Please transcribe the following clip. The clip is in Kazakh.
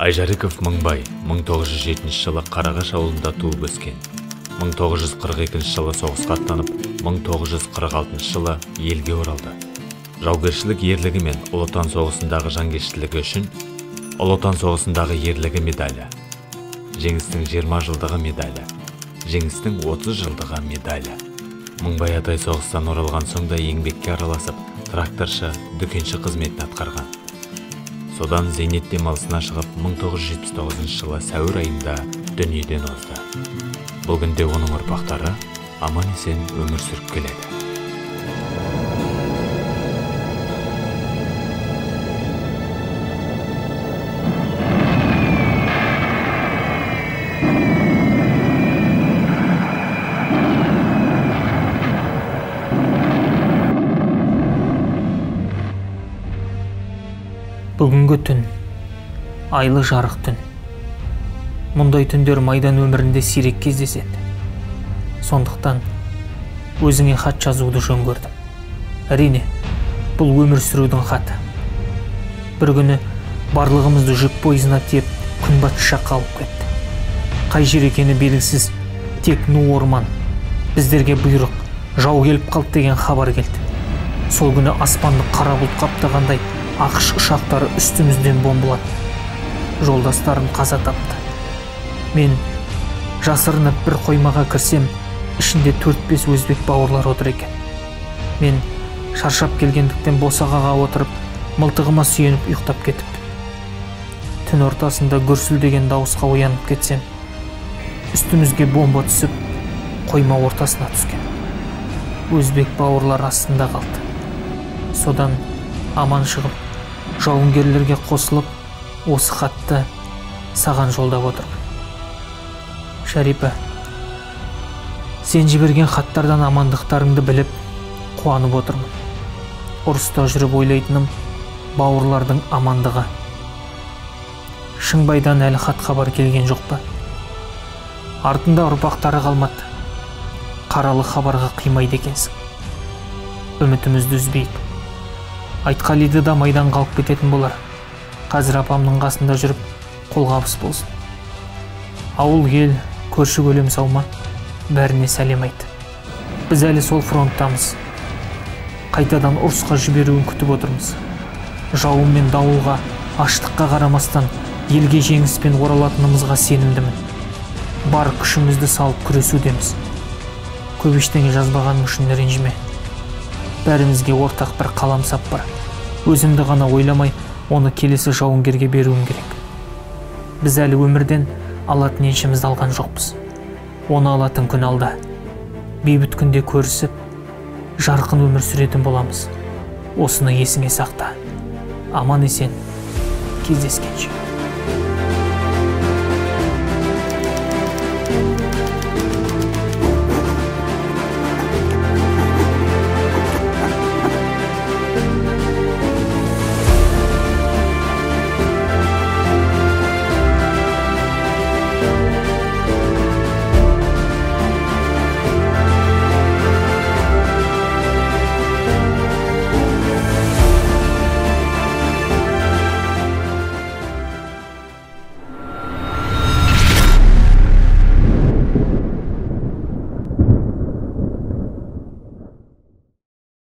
Айжарыков Мыңбай 1907 жылы Қарағаш ауылында туып өскен. 1942 жылы соғысқа аттанып, 1946 жылы елге оралды. Жаугершілік ерлігі мен Ұлы Отан соғысындағы жанкештілігі үшін Ұлы Отан соғысындағы ерлігі медалі, Жеңістің 20 жылдығы медалі, Жеңістің 30 жылдығы медалі. Мыңбай атай соғыстан оралған соң да еңбекке араласып, тракторшы, дүкенші қызметін атқарған. Содан зейнет демалысына шығып, 1979 жылы сәуір айында дүниеден озды. Бұл күнде оның ұрпақтары аман-есен өмір сүріп келеді. Бүгінгі түн, айлы жарық түн. Мұндай түндер майдан өмірінде сирек кездеседі. Сондықтан өзіңе хат жазуды жөн көрдім. Әрине, бұл өмір сүрудің хаты. Бір күні барлығымызды жүк пойызына тиеп, күнбатыс жаққа алып кетті. Қай жер екені белгісіз, тек ну орман. Біздерге бұйрық, жау келіп қалды деген хабар келді. Сол күні аспанды қара бұлт қаптағандай ақш ұшақтары үстімізден бомбылады. Жолдастарым қаза тапты. Мен жасырынып бір қоймаға кірсем, ішінде 4-5 өзбек бауырлар отыр екен. Мен шаршап келгендіктен босағаға отырып, мылтығыма сүйеніп ұйықтап кетіп. Түн ортасында гүрсілдеген дауысқа оянып кетсем, үстімізге бомба түсіп, қойма ортасына түскен. Өзбек бауырлар астында қалды. Содан аман шығып, жауынгерлерге қосылып, осы хатты саған жолдап отырмын. Шәрипа, сен жіберген хаттардан амандықтарыңды біліп, қуанып отырмын. Ұрыста жүріп ойлайтыным бауырлардың амандығы. Шыңбайдан әлі хат хабар келген жоқ па? Артында ұрпақтары қалмады. Қаралы хабарға қимайды екенсің. Үмітімізді үзбейік. Айтқалиды да майдан қалып кететін болар. Қазір апамның қасында жүріп, қолғабыс болсын. Ауыл ел, көрші көлем саума, бәріне сәлем айт. Біз әлі сол фронттамыз. Қайтадан ұрысқа жіберуін күтіп отырмыз. Жауын мен дауылға, аштыққа қарамастан, елге жеңіспен оралатынымызға сенімдімін. Бар күшімізді салып күресудеміз. Көп ештеңе жазбағаным үшін ренжіме. Бәрімізге ортақ бір қаламсап бар. Өзімді ғана ойламай, оны келесі жауынгерге беруім керек. Біз әлі өмірден алатын еншімізді алған жоқпыз. Оны алатын күн алда. Бейбіт күнде көрісіп, жарқын өмір сүретін боламыз. Осыны есіңе сақта. Аман есен кездескенше.